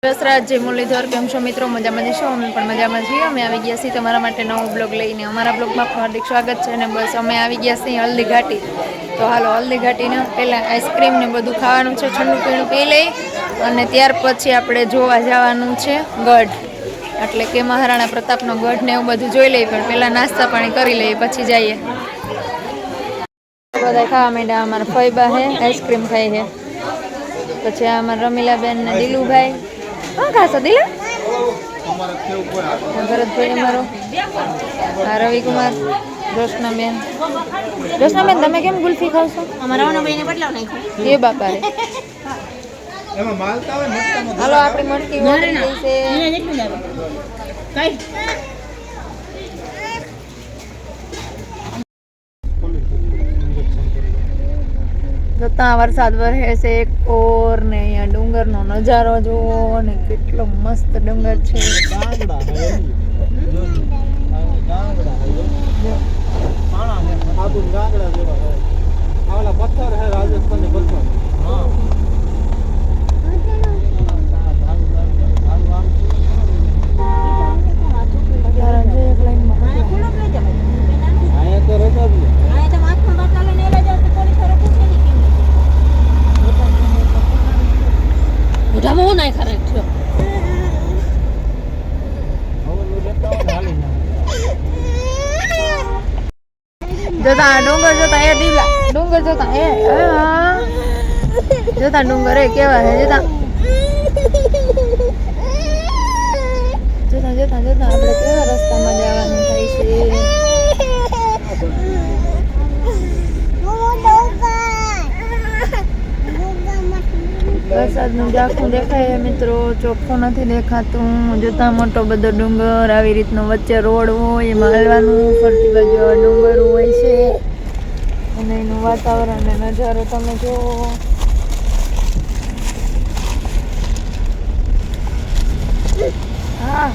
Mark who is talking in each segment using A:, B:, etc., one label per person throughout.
A: દસરાજ જય મુરલીધર કેમ છો મિત્રો? મજામાં જશો? અમે પણ મજામાં છીએ. અમે આવી ગયા છીએ તમારા માટે નવો બ્લોગ લઈને. અમારા બ્લોગમાં હાર્દિક સ્વાગત છે. અને બસ અમે આવી ગયા છીએ હલ્દી ઘાટી. તો હાલો હલ્દી ઘાટીને પહેલાં આઈસ્ક્રીમ ને બધું ખાવાનું છે, ઠંડુ પીણું પી લઈ અને ત્યાર પછી આપણે જોવા જવાનું છે ગઢ, એટલે કે મહારાણા પ્રતાપનો ગઢ ને એવું બધું જોઈ લઈએ. પણ પહેલાં નાસ્તા પાણી કરી લઈએ પછી જઈએ. બધા ખાવા માંડ્યા. અમારા ફઈબા હે આઈસ્ક્રીમ ખાઈ છે. પછી અમારા રમીલાબેન ને દિલુભાઈ શું ખાશો દિલા? ભરતભાઈ અમારો, આ રવિકુમાર, રોશનાબેન. રોશનાબેન તમે કેમ ગુલ્ફી ખાવશો? એ બાપા રે. હાલો આપણી મટકી વાળી છે. જતા વરસાદ વરસે છે એક ઓર ને અહીંયા ડુંગરનો નજારો જોવો ને કેટલો મસ્ત ડુંગર છે. જોતા ડુંગર જોતા એ દીવલા ડુંગર જોતા એ જોતા ડુંગર એ કેવા છે જોતા જોતા જોતા જોતા આપણે કેવા રસ્તામાં જવાનું થાય છે. વરસાદનું ઝાંખું દેખાય મિત્રો, ચોખ્ખું નથી દેખાતું. જોતા મોટો બધો ડુંગર, આવી રીતનો વચ્ચે રોડ હોય એમાં હાલવાનું, ફરતી બાજુ આવા ડુંગર હોય છે અને એનું વાતાવરણ અને નજારો તમે જુઓ. હા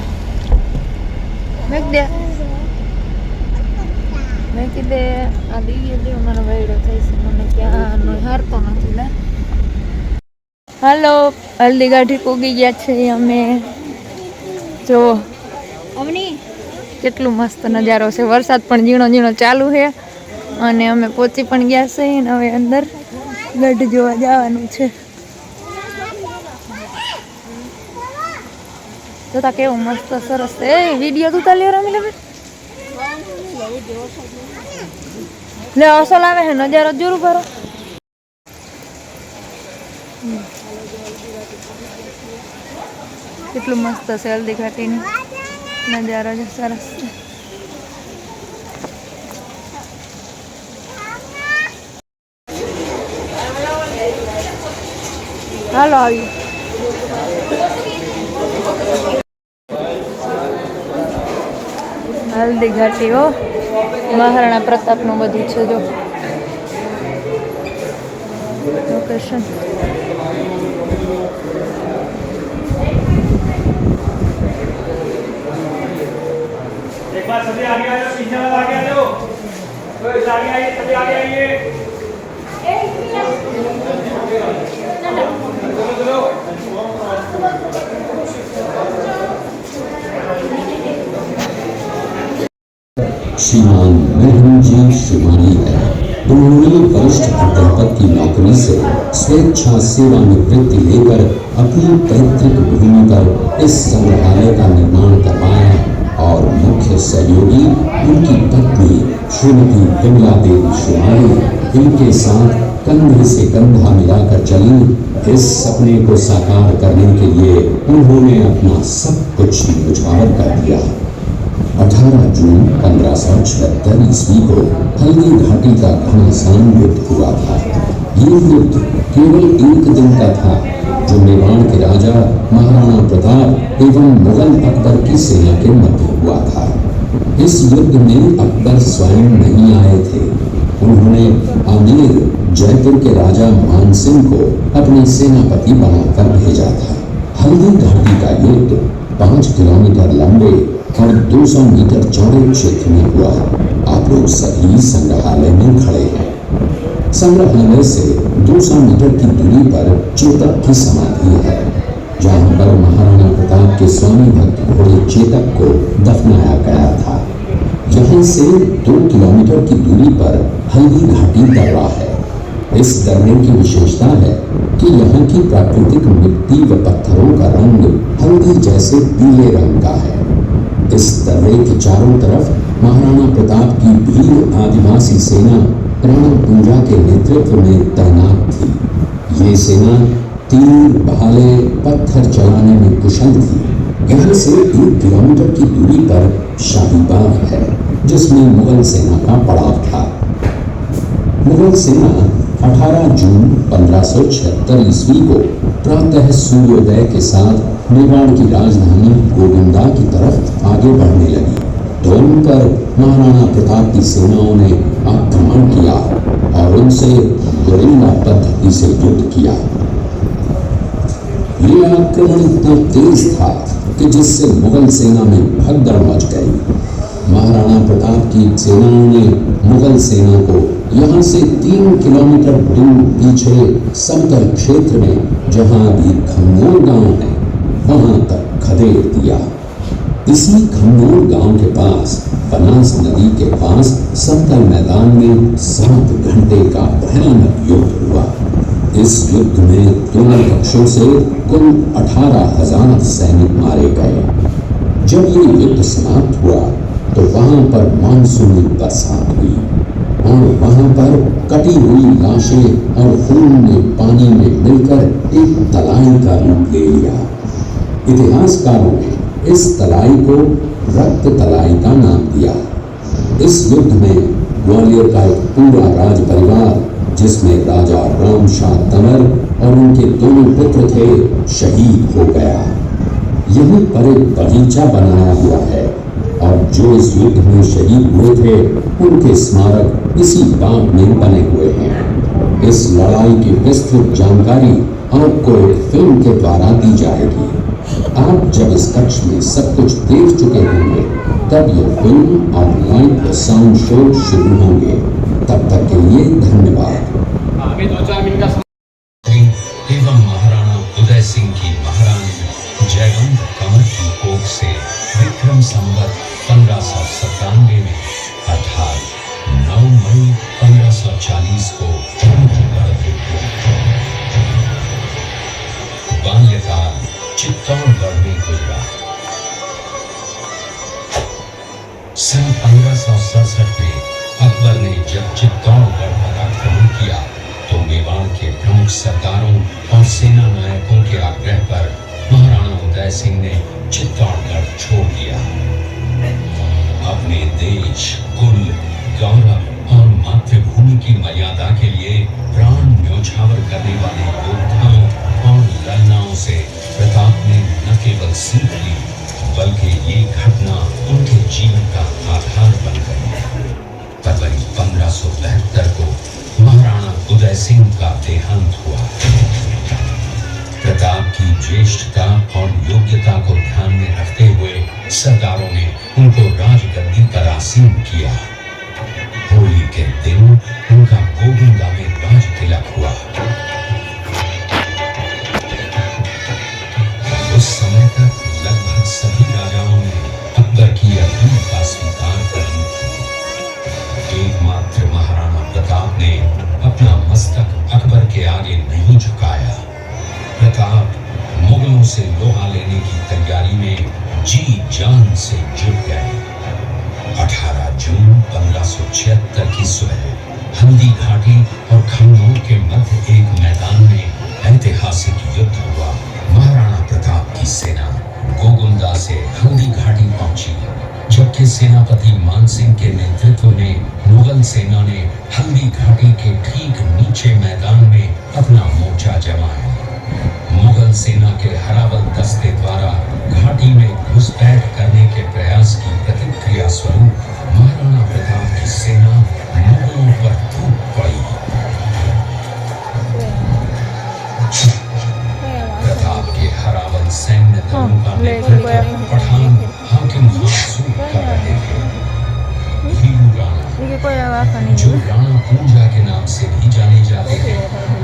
A: મેં કીધે આ દિવ્ય જેવો મને વાયડો થાય છે, મને ક્યાં હારતો નથી લે. હાલો હલ્દી ઘાટી પૂગી ગયા છે અમે. જો કેટલું મસ્ત નજારો છે. વરસાદ પણ ઝીણો ઝીણો ચાલુ છે અને અમે પહોંચી પણ ગયા છે ને હવે અંદર ગઢ જોવા જવાનું છે. જોતા કેવું મસ્ત સરસ છે. એ વિડીયો તું તાલી રમી લે અસલ આવે છે નજારો જરૂર કરો. કેટલું મસ્ત છે હલ્દી ઘાટીની નજારો છે, સરસ છે. હાલો આવી હલ્દી ઘાટી હો, મહારાણા પ્રતાપનું બધું છે જો લોકેશન.
B: एक बार सभी आगे आ जाओ, पीछे वाला आगे आ जाओ, आगे आइए, सभी आगे आइए।
C: श्रीमान मेहरूजी शिवानी है। उन्होंने वरिष्ठ अध्यापक की नौकरी से स्वेच्छा सेवानिवृत्ति लेकर अपनी पैतृक भूमि पर इस संग्रहालय का निर्माण करवाया और मुख्य सहयोगी उनकी पत्नी श्रीमती विमला देवी शिवानी इनके साथ कंधे से कंधा मिलाकर चली। इस सपने को साकार करने के लिए उन्होंने अपना सब कुछ न्यौछावर कर दिया। 18 जून 1576 ईस्वी को हल्दी घाटी का घमासान युद्ध हुआ था। ये युद्ध केवल एक दिन का था, जो मेवाड़ के राजा महाराणा प्रताप एवं मुगल अकबर की सेना के मध्य हुआ था। इस युद्ध में अकबर स्वयं नहीं आए थे। उन्होंने आमेर जयपुर के राजा मानसिंह को अपने सेनापति बनाकर भेजा था। हल्दी घाटी का युद्ध 5 किलोमीटर लंबे और 200 मीटर चौड़े क्षेत्र में हुआ। आप लोग सभी संग्रहालय में खड़े हैं। संग्रहालय से 200 मीटर की दूरी पर चेतक की समाधि है, जहाँ पर महाराणा प्रताप के स्वामी भक्त घोड़े चेतक को दफनाया गया था। यहाँ से 2 किलोमीटर की दूरी पर हल्दी घाटी दर्रा है। इस दर्रे की विशेषता है कि यहाँ की प्राकृतिक मिट्टी व पत्थरों का रंग हल्दी जैसे पीले रंग का है। इस दर्रे के चारों तरफ महाराणा प्रताप की भील आदिवासी सेना रण पूजा के नेतृत्व में तैनात थी। ये सेना तीर, भाले, पत्थर चलाने में कुशल थी। यहाँ से 1 किलोमीटर की दूरी पर शाही बाग है, जिसमें मुगल सेना का पड़ाव था। मुगल सेना 18 जून 1576 ईस्वी को प्रातः सूर्योदय के साथ मेवाड़ की राजधानी गोविंदा की तरफ आगे बढ़ने लगी तो उन पर महाराणा प्रताप की सेनाओं ने आक्रमण किया और उनसे गुरिल्ला पद्धति से युद्ध किया। ये आक्रमण इतना तेज था कि जिससे मुगल सेना में भगदड़ मच गई। महाराणा प्रताप की सेनाओं ने मुगल सेना को यहाँ से 3 किलोमीटर दूर पीछे समतल क्षेत्र में, जहाँ अभी खमनोर गांव है, वहां तक खदेड़ दिया। इसी खमनोर गांव के पास बनास नदी के पास समतल मैदान में 7 घंटे का भयानक युद्ध हुआ। इस युद्ध में दोनों पक्षों से कुल 18,000 सैनिक मारे गए। जब ये युद्ध समाप्त हुआ तो वहां पर मानसूनी बरसात हुई और वहां पर कटी हुई लाशें और खून ने पानी में मिलकर एक तलाई का रूप ले लिया। इतिहासकारों ने इस तलाई को रक्त तलाई का नाम दिया। इस युद्ध में ग्वालियर का एक पूरा राज परिवार, जिसमें राजा राम शाह तंवर और उनके दोनों पुत्र थे, शहीद हो गया। यहीं पर एक बगीचा बनाया हुआ है और जो इस युद्ध में शहीद हुए थे उनके स्मारक इसी बाग में बने हुए हैं। इस लड़ाई की विस्तृत जानकारी आपको एक फिल्म के द्वारा दी जाएगी। आप जब इस कक्ष में सब कुछ देख चुके होंगे तब यह फिल्म और लाइट व साउंड शो शुरू होंगे। तब तक के लिए धन्यवाद।
B: आगे 2-4 मिनट का
C: एवं महाराणा उदय सिंह की महारानी जयवंत कंवर की कोख से विक्रम संवत 1597 में अर्थात 9 मई 1540 को बाल्यकाल चित्तौड़गढ़ में गुजरा। सन 1567 में अकबर ने जब चित्तौड़गढ़ पर आक्रमण किया तो मेवाड़ के प्रमुख सरदारों और सेना नायकों के आग्रह पर महाराणा उदय सिंह ने चित्तौड़गढ़ छोड़ दिया। अपने देश, कुल, गौरव और मातृभूमि की मर्यादा के लिए प्राण न्योछावर करने वाले योद्धाओं और लड़नाओं से प्रताप ने न केवल सीख ली बल्कि ये घटना उनके जीवन का आधार बन गई। फरवरी 1572 को महाराणा उदय सिंह का देहांत हुआ। प्रताप की ज्येष्ठता और योग्यता को ध्यान में रखते हुए सरदारों ने उनको राजगद्दी पर आसीन किया। होली के दिन उनका गोविंदा में राज तिलक हुआ। उस समय तक लगभग सभी राजाओं ने अकबर की अपील का स्वीकार कर ली थी। एकमात्र महाराणा प्रताप ने अपना मस्तक अकबर के आगे नहीं झुकाया। प्रताप मुगलों से लोहा लेने की तैयारी में जी जान से जुट गए। 18 जून 1576 की सुबह हल्दी घाटी और खमनोर के मध्य एक मैदान में ऐतिहासिक युद्ध हुआ। महाराणा प्रताप की सेना गोगुंदा से हल्दी घाटी पहुंची, जबकि सेनापति मानसिंह के नेतृत्व में मुगल सेना ने हल्दी घाटी के ठीक नीचे मैदान में अपना मोर्चा जमाया। मुगल सेना के हरावल दस्ते द्वारा घाटी में घुसपैठ करने के प्रयास की प्रतिक्रिया स्वरूप महाराणा प्रताप की सेना मुगलों पर टूट पड़ी। प्रताप के हरावल सैन्य दलों का नेतृत्व पठान हाकिम मासूद कर रहे थे। भीलू राणा, जो राणा पूंजा के नाम से भी जाने जाते थे,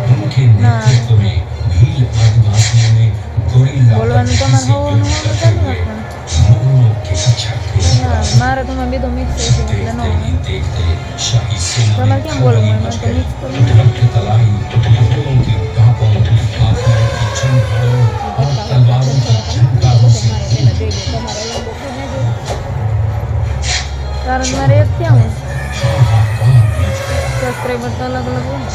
C: उनके नेतृत्व में भील आदिवासियों ने गोरिल्ला
A: બોલવાનું
C: पद्धति
A: તમારે
C: से
A: હોવાનું
C: युद्ध
A: હોવાનું
C: करते
A: ચાલુ
C: हुए
A: રાખવાનું
C: मुगलों के छक्के
A: ના મારે તમે બીધું મિક્સ થઈ ગયું એટલે ન
C: देखते ही देखते शाही सेना
A: તમારે
C: में
A: કેમ બોલવું
C: खलबली
A: એમાં
C: मच
A: તો
C: गई।
A: મિક્સ કરવું
C: रक्त तलाई, घोड़ों की टापों, हाथियों की चंगारों और तलवारों की झंकारों से
A: તમારે પહેલાં જોઈ લો તમારે અલગ બહુ ને જો કારણ મારે એક ક્યાં હોય
C: हाहाकार मच गया।
A: સબસ્ક્રાઈબર તો અલગ અલગ હોય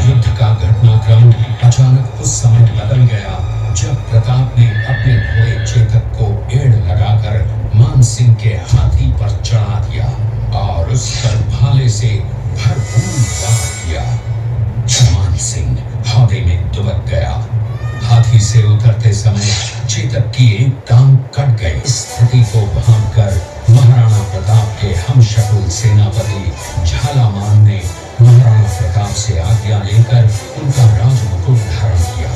C: युद्ध का घटनाक्रम अचानक उस समय बदल गया जब प्रताप ने अपने घोड़े चेतक को एड़ लगाकर मान सिंह के हाथी पर चढ़ा दिया और उस पर भाले से भरपूर वार किया। मान सिंह हौदे में दुबक गया। हाथी से उतरते समय चेतक की एक टांग कट गई। इस स्थिति को भांपकर महाराणा प्रताप के हमशक्ल सेनापति झालामान ने महाराणा प्रताप से आज्ञा लेकर उनका राजमुकुट धारण किया।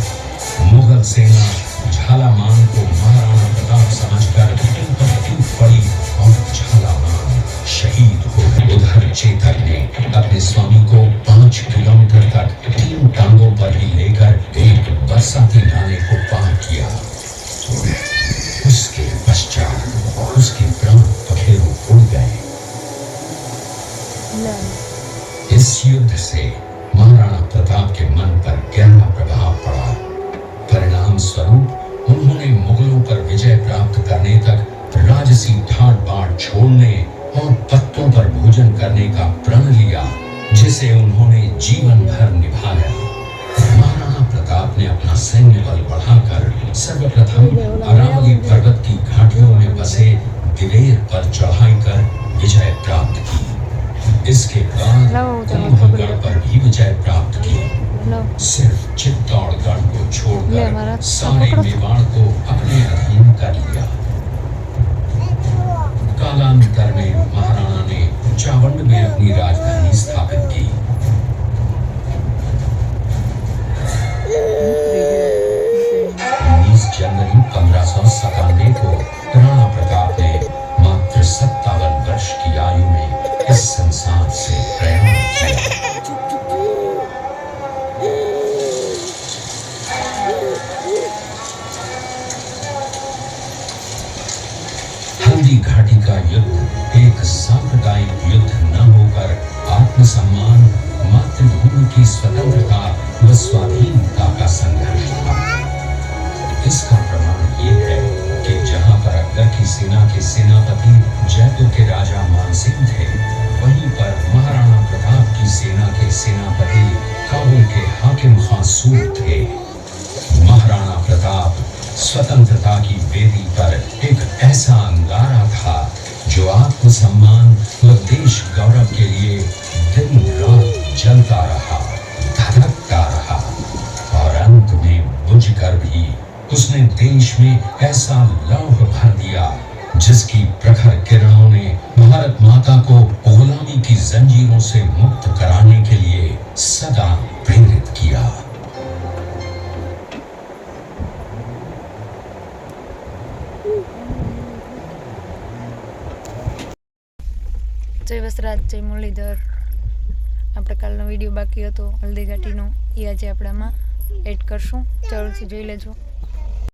C: मुगल सेना झालामान को महाराणा प्रताप समझकर इन पर टूट पड़ी और झालामान शहीद हो गए। उधर चेतक ने अपने स्वामी को 5 किलोमीटर तक 3 टांगों पर ही लेकर एक बरसाती नाले को पार किया। उसके पश्चात उसके प्राण पखेरु उड़ गए।
A: લે
C: इस युद्ध से महाराणा प्रताप के मन पर गहरा प्रभाव पड़ा। परिणाम स्वरूप उन्होंने मुगलों पर विजय प्राप्त करने तक राजसी ठाट बाट छोड़ने और पत्तों पर भोजन करने का प्रण लिया, जिसे उन्होंने जीवन भर निभाया। महाराणा प्रताप ने अपना सैन्य बल बढ़ाकर सर्वप्रथम अरावली पर्वत की घाटियों में बसे दिलेर पर चढ़ाई कर विजय प्राप्त की। इसके बाद कुंभलगढ़ पर भी विजय प्राप्त की।
A: લો
C: सिर्फ चित्तौड़गढ़ को
A: ले
C: छोड़कर
A: हमारा
C: सारे
A: पकड़ो।
C: मेवाड़ को अपने अधीन कर लिया। कालांतर में महाराणा ने चावंड में अपनी राजधानी स्थापित की। 19 जनवरी 1597 को राणा प्रताप ने मात्र 57 वर्ष की आयु में इस संसार से प्रयाण किया। हल्दी घाटी का युद्ध एक सांप्रदायिक युद्ध न होकर आत्मसम्मान, मातृभूमि की स्वतंत्रता व स्वाधीनता का संघर्ष था। इसका प्रमाण ये है कि जहां पर अकबर की सेना के सेनापति जयपुर के राजा मानसिंह थे, वहीं पर महाराणा प्रताप की सेना के सेनापति काबुल के हाकिम खां सूर थे। महाराणा प्रताप स्वतंत्रता की वेदी पर एक ऐसा अंगारा था जो आत्मसम्मान व देश गौरव के लिए दिन रात जलता रहा, धधकता रहा और अंत में बुझकर भी उसने देश में ऐसा लौह भर दिया जिसकी प्रखर किरणों ने भारत माता को गुलामी की जंजीरों से मुक्त कराने के लिए सदा प्रेरित किया।
A: જય વસરાજ જય મુરલીધર આપણે કાલનો વિડીયો બાકી હતો હલ્દી ઘાટીનો એ આજે આપણે આમાં એડ કરશું જરૂરથી જોઈ લેજો